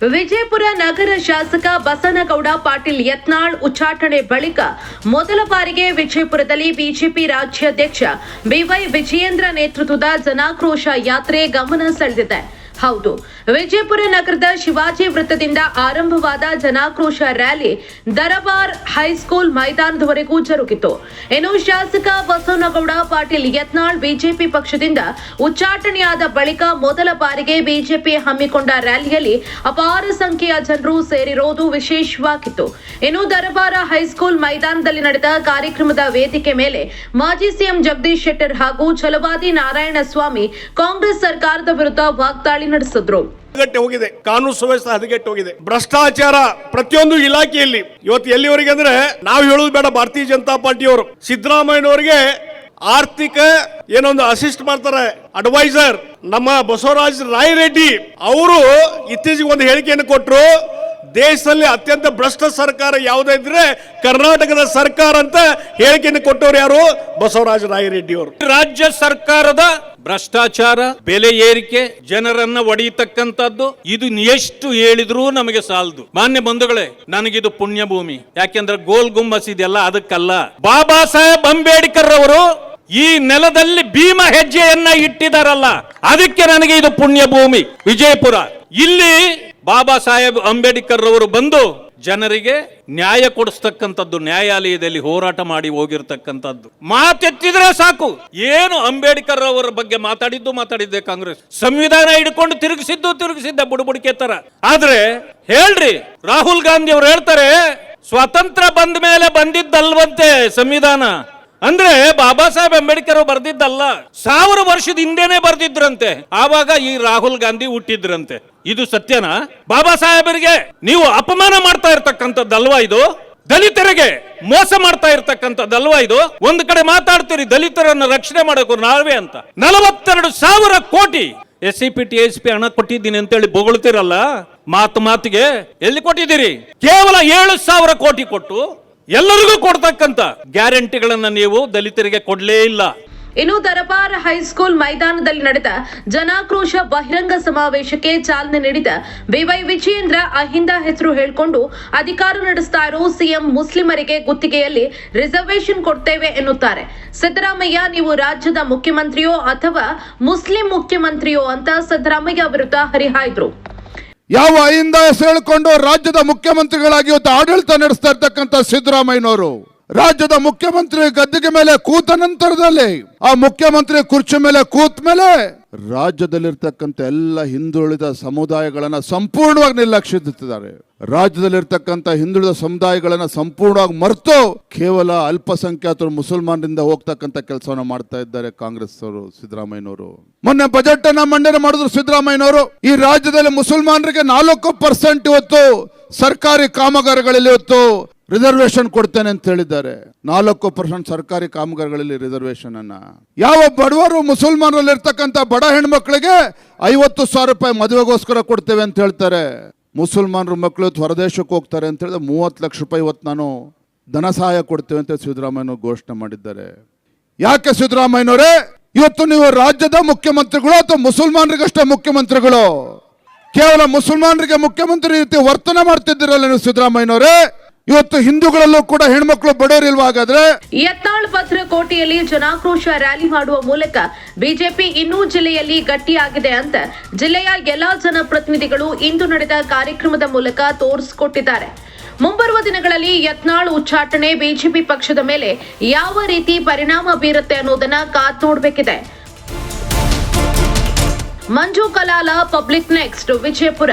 ವಿಜಯಪುರ ನಗರ ಶಾಸಕ ಬಸನಗೌಡ ಪಾಟೀಲ್ ಯತ್ನಾಳ್ ಉಚ್ಚಾಟನೆ ಬಳಿಕ ಮೊದಲ ಬಾರಿಗೆ ವಿಜಯಪುರದಲ್ಲಿ ಬಿಜೆಪಿ ರಾಜ್ಯಾಧ್ಯಕ್ಷ ಬಿವೈ ವಿಜಯೇಂದ್ರ ನೇತೃತ್ವದ ಜನಾಕ್ರೋಶ ಯಾತ್ರೆ ಗಮನ ಸೆಳೆದಿದೆ. ಹೌದು, ವಿಜಯಪುರ ನಗರದ ಶಿವಾಜಿ ವೃತ್ತದಿಂದ ಆರಂಭವಾದ ಜನಾಕ್ರೋಶ ರ್ಯಾಲಿ ದರಬಾರ್ ಹೈಸ್ಕೂಲ್ ಮೈದಾನದವರೆಗೂ ಜರುಗಿತು. ಇನ್ನು ಶಾಸಕ ಬಸನಗೌಡ ಪಾಟೀಲ್ ಯತ್ನಾಳ್ ಬಿಜೆಪಿ ಪಕ್ಷದಿಂದ ಉಚ್ಚಾಟನೆಯಾದ ಬಳಿಕ ಮೊದಲ ಬಾರಿಗೆ ಬಿಜೆಪಿ ಹಮ್ಮಿಕೊಂಡ ರ್ಯಾಲಿಯಲ್ಲಿ ಅಪಾರ ಸಂಖ್ಯೆಯ ಜನರು ಸೇರಿರೋದು ವಿಶೇಷವಾಗಿತ್ತು. ಇನ್ನು ದರಬಾರ ಹೈಸ್ಕೂಲ್ ಮೈದಾನದಲ್ಲಿ ನಡೆದ ಕಾರ್ಯಕ್ರಮದ ವೇದಿಕೆ ಮೇಲೆ ಮಾಜಿ ಸಿಎಂ ಜಗದೀಶ್ ಶೆಟ್ಟರ್ ಹಾಗೂ ಛಲವಾದಿ ನಾರಾಯಣಸ್ವಾಮಿ ಕಾಂಗ್ರೆಸ್ ಸರ್ಕಾರದ ವಿರುದ್ಧ ವಾಗ್ದಾಳಿ ನಡೆಸಿದ್ರು. ಹೋಗಿದೆ, ಕಾನೂನು ಸುವ್ಯವಸ್ಥೆ ಹದಗೆಟ್ಟು ಹೋಗಿದೆ, ಭ್ರಷ್ಟಾಚಾರ ಪ್ರತಿಯೊಂದು ಇಲಾಖೆಯಲ್ಲಿ. ಇವತ್ತು ಎಲ್ಲಿವರೆಗೆ ಅಂದ್ರೆ ನಾವು ಹೇಳೋದು ಬೇಡ, ಭಾರತೀಯ ಜನತಾ ಪಾರ್ಟಿಯವರು ಸಿದ್ದರಾಮಯ್ಯನವರಿಗೆ ಆರ್ಥಿಕ ಏನೊಂದು ಅಸಿಸ್ಟ್ ಮಾಡ್ತಾರೆ, ಅಡ್ವೈಸರ್ ನಮ್ಮ ಬಸವರಾಜ ರಾಯರೆಡ್ಡಿ ಅವರು ಇತ್ತೀಚೆಗೆ ಒಂದು ಹೇಳಿಕೆಯನ್ನು ಕೊಟ್ಟರು. ದೇಶದಲ್ಲಿ ಅತ್ಯಂತ ಭ್ರಷ್ಟ ಸರ್ಕಾರ ಯಾವುದಿದ್ರೆ ಕರ್ನಾಟಕದ ಸರ್ಕಾರ ಅಂತ ಹೇಳಿಕೆಯನ್ನು ಕೊಟ್ಟವರು ಯಾರು? ಬಸವರಾಜ ರಾಯರೆಡ್ಡಿ ಅವರು. ರಾಜ್ಯ ಸರ್ಕಾರದ ಭ್ರಷ್ಟಾಚಾರ, ಬೆಲೆ ಏರಿಕೆ, ಜನರನ್ನ ಒಡೆಯತಕ್ಕಂಥದ್ದು, ಇದು ಎಷ್ಟು ಹೇಳಿದ್ರೂ ನಮಗೆ ಸಾಲದು. ಮಾನ್ಯ ಬಂಧುಗಳೇ, ನನಗಿದು ಪುಣ್ಯ ಭೂಮಿ. ಯಾಕೆಂದ್ರೆ ಗೋಲ್ ಗುಂಬಸ್ ಇದೆಲ್ಲ ಅದಕ್ಕಲ್ಲ. ಬಾಬಾ ಸಾಹೇಬ್ ಅಂಬೇಡ್ಕರ್ ಅವರು ಈ ನೆಲದಲ್ಲಿ ಭೀಮ ಹೆಜ್ಜೆಯನ್ನ ಇಟ್ಟಿದಾರಲ್ಲ, ಅದಕ್ಕೆ ನನಗೆ ಇದು ಪುಣ್ಯ ಭೂಮಿ ವಿಜಯಪುರ. ಇಲ್ಲಿ ಬಾಬಾ ಸಾಹೇಬ್ ಅಂಬೇಡ್ಕರ್ ಅವರು ಬಂದು ಜನರಿಗೆ ನ್ಯಾಯ ಕೊಡಿಸ್ತಕ್ಕಂಥದ್ದು, ನ್ಯಾಯಾಲಯದಲ್ಲಿ ಹೋರಾಟ ಮಾಡಿ ಹೋಗಿರ್ತಕ್ಕಂಥದ್ದು. ಮಾತೆತ್ತಿದ್ರೆ ಸಾಕು. ಏನು ಅಂಬೇಡ್ಕರ್ ಅವರ ಬಗ್ಗೆ ಮಾತಾಡಿದ್ದೆ ಕಾಂಗ್ರೆಸ್. ಸಂವಿಧಾನ ಹಿಡ್ಕೊಂಡು ತಿರುಗಿಸಿದ್ದೆ ಬುಡಬುಡಿಕೆ ತರ. ಆದ್ರೆ ಹೇಳ್ರಿ, ರಾಹುಲ್ ಗಾಂಧಿ ಅವರು ಹೇಳ್ತಾರೆ ಸ್ವಾತಂತ್ರ್ಯ ಬಂದ ಮೇಲೆ ಬಂದಿದ್ದಲ್ವಂತೆ ಸಂವಿಧಾನ. ಅಂದ್ರೆ ಬಾಬಾ ಸಾಹೇಬ್ ಅಂಬೇಡ್ಕರ್ ಬರ್ದಿದ್ದಲ್ಲ, 1000 ವರ್ಷದ ಹಿಂದೆನೆ ಬರ್ದಿದ್ರಂತೆ. ಆವಾಗ ಈ ರಾಹುಲ್ ಗಾಂಧಿ ಹುಟ್ಟಿದ್ರಂತೆ. ಇದು ಸತ್ಯನಾ? ಬಾಬಾ ಸಾಹೇಬರಿಗೆ ನೀವು ಅಪಮಾನ ಮಾಡ್ತಾ ಇರ್ತಕ್ಕಂಥದ್ದಲ್ವಾ ಇದು? ದಲಿತರಿಗೆ ಮೋಸ ಮಾಡ್ತಾ ಇರ್ತಕ್ಕಂಥದ್ದಲ್ವಾ ಇದು? ಒಂದು ಕಡೆ ಮಾತಾಡ್ತೀರಿ ದಲಿತರನ್ನು ರಕ್ಷಣೆ ಮಾಡೋಕು ನಾವೇ ಅಂತ. 42,000 ಕೋಟಿ SCPT SP ಹಣ ಕೊಟ್ಟಿದ್ದೀನಿ ಅಂತೇಳಿ ಬೊಗಳ್ತಿರಲ್ಲ, ಮಾತಿಗೆ ಎಲ್ಲಿ ಕೊಟ್ಟಿದ್ದೀರಿ? ಕೇವಲ 7,000 ಕೋಟಿ ಕೊಟ್ಟು ಎಲ್ಲರಿಗೂ ಕೊಡ್ತಕ್ಕಂತ ಗ್ಯಾರಂಟಿಗಳನ್ನ ನೀವು ದಲಿತರಿಗೆ ಕೊಡ್ಲೇ ಇಲ್ಲ. ಇನ್ನು ದರಬಾರ್ ಹೈಸ್ಕೂಲ್ ಮೈದಾನದಲ್ಲಿ ನಡೆದ ಜನಾಕ್ರೋಶ ಬಹಿರಂಗ ಸಮಾವೇಶಕ್ಕೆ ಚಾಲನೆ ನೀಡಿದ ಬಿವೈ ವಿಜಯೇಂದ್ರ ಅಹಿಂದ ಹೆಸರು ಹೇಳಿಕೊಂಡು ಅಧಿಕಾರ ನಡೆಸ್ತಾ ಇರೋ ಸಿಎಂ ಮುಸ್ಲಿಮರಿಗೆ ಗುತ್ತಿಗೆಯಲ್ಲಿ ರಿಸರ್ವೇಶನ್ ಕೊಡ್ತೇವೆ ಎನ್ನುತ್ತಾರೆ. ಸಿದ್ದರಾಮಯ್ಯ, ನೀವು ರಾಜ್ಯದ ಮುಖ್ಯಮಂತ್ರಿಯೋ ಅಥವಾ ಮುಸ್ಲಿಂ ಮುಖ್ಯಮಂತ್ರಿಯೋ ಅಂತ ಸಿದ್ದರಾಮಯ್ಯ ವಿರುದ್ಧ ಹರಿಹಾಯ್ದ್ರು. ಯಾವ ಅಹಿಂದ ಹೆಸರು ಹೇಳಿಕೊಂಡು ರಾಜ್ಯದ ಮುಖ್ಯಮಂತ್ರಿಗಳಾಗಿ ಇವತ್ತು ಆಡಳಿತ ನಡೆಸ್ತಾ ಇರ್ತಕ್ಕಂಥ ಸಿದ್ದರಾಮಯ್ಯನವರು ರಾಜ್ಯದ ಮುಖ್ಯಮಂತ್ರಿ ಗದ್ದಿಗೆ ಮೇಲೆ ಕೂತ ನಂತರದಲ್ಲಿ, ಆ ಮುಖ್ಯಮಂತ್ರಿ ಕುರ್ಚಿ ಮೇಲೆ ಕೂತ ಮೇಲೆ ರಾಜ್ಯದಲ್ಲಿರ್ತಕ್ಕಂಥ ಎಲ್ಲ ಹಿಂದುಳಿದ ಸಮುದಾಯಗಳನ್ನ ಸಂಪೂರ್ಣವಾಗಿ ನಿರ್ಲಕ್ಷಿಸುತ್ತಿದ್ದಾರೆ. ರಾಜ್ಯದಲ್ಲಿರ್ತಕ್ಕಂಥ ಹಿಂದುಳಿದ ಸಮುದಾಯಗಳನ್ನ ಸಂಪೂರ್ಣವಾಗಿ ಮರೆತು ಕೇವಲ ಅಲ್ಪಸಂಖ್ಯಾತರು ಮುಸಲ್ಮಾನರಿಂದ ಹೋಗ್ತಕ್ಕಂಥ ಕೆಲಸವನ್ನ ಮಾಡ್ತಾ ಇದ್ದಾರೆ ಕಾಂಗ್ರೆಸ್ ಅವರು, ಸಿದ್ದರಾಮಯ್ಯನವರು. ಮೊನ್ನೆ ಬಜೆಟ್ ಅನ್ನ ಮಂಡನೆ ಮಾಡಿದ್ರು ಸಿದ್ದರಾಮಯ್ಯನವರು. ಈ ರಾಜ್ಯದಲ್ಲಿ ಮುಸಲ್ಮಾನರಿಗೆ 4% ಇವತ್ತು ಸರ್ಕಾರಿ ಕಾಮಗಾರಿಗಳಲ್ಲಿ ಇವತ್ತು ರಿಸರ್ವೇಶನ್ ಕೊಡ್ತೇನೆ ಅಂತ ಹೇಳಿದ್ದಾರೆ. 4% ಸರ್ಕಾರಿ ಕಾಮಗಾರಿಗಳಲ್ಲಿ ರಿಸರ್ವೇಶನ್ ಅನ್ನ. ಯಾವ ಬಡವರು ಮುಸಲ್ಮಾನರಲ್ಲಿ ಇರ್ತಕ್ಕಂಥ ಬಡ ಹೆಣ್ಮಕ್ಳಿಗೆ 50,000 ರೂಪಾಯಿ ಮದುವೆಗೋಸ್ಕರ ಕೊಡ್ತೇವೆ ಅಂತ ಹೇಳ್ತಾರೆ. ಮುಸಲ್ಮಾನರು ಮಕ್ಕಳು ಹೊರದೇಶಕ್ಕೆ ಹೋಗ್ತಾರೆ ಅಂತ ಹೇಳಿದ್ರೆ 30 ಲಕ್ಷ ರೂಪಾಯಿ ಇವತ್ತು ನಾನು ಧನ ಸಹಾಯ ಕೊಡ್ತೇವೆ ಅಂತ ಸಿದ್ದರಾಮಯ್ಯನವರು ಘೋಷಣೆ ಮಾಡಿದ್ದಾರೆ. ಯಾಕೆ ಸಿದ್ದರಾಮಯ್ಯನವರೇ, ಇವತ್ತು ನೀವು ರಾಜ್ಯದ ಮುಖ್ಯಮಂತ್ರಿಗಳು ಅಥವಾ ಮುಸಲ್ಮಾನರಿಗಷ್ಟೇ ಮುಖ್ಯಮಂತ್ರಿಗಳು? ಕೇವಲ ಮುಸಲ್ಮಾನರಿಗೆ ಮುಖ್ಯಮಂತ್ರಿ ರೀತಿ ವರ್ತನೆ ಮಾಡ್ತಿದ್ದೀರಲ್ಲ ನೀವು ಸಿದ್ದರಾಮಯ್ಯನವರೇ. ಇವತ್ತು ಹಿಂದೂಗಳಲ್ಲೂ ಕೂಡ ಹೆಣ್ಮಕ್ಳು ಬಡವರಿಲ್ವಾ? ಹಾಗಾದ್ರೆ ಯತ್ನಾಳ್ ಭದ್ರಕೋಟೆಯಲ್ಲಿ ಜನಾಕ್ರೋಶ ರ್ಯಾಲಿ ಮಾಡುವ ಮೂಲಕ ಬಿಜೆಪಿ ಇನ್ನೂ ಜಿಲ್ಲೆಯಲ್ಲಿ ಗಟ್ಟಿಯಾಗಿದೆ ಅಂತ ಜಿಲ್ಲೆಯ ಎಲ್ಲಾ ಜನಪ್ರತಿನಿಧಿಗಳು ಇಂದು ನಡೆದ ಕಾರ್ಯಕ್ರಮದ ಮೂಲಕ ತೋರಿಸಿಕೊಟ್ಟಿದ್ದಾರೆ. ಮುಂಬರುವ ದಿನಗಳಲ್ಲಿ ಯತ್ನಾಳ್ ಉಚ್ಚಾಟನೆ ಬಿಜೆಪಿ ಪಕ್ಷದ ಮೇಲೆ ಯಾವ ರೀತಿ ಪರಿಣಾಮ ಬೀರುತ್ತೆ ಅನ್ನೋದನ್ನ ಕಾದ್ ನೋಡಬೇಕಿದೆ. ಮಂಜು ಕಲಾಲ, ಪಬ್ಲಿಕ್ ನೆಕ್ಸ್ಟ್, ವಿಜಯಪುರ.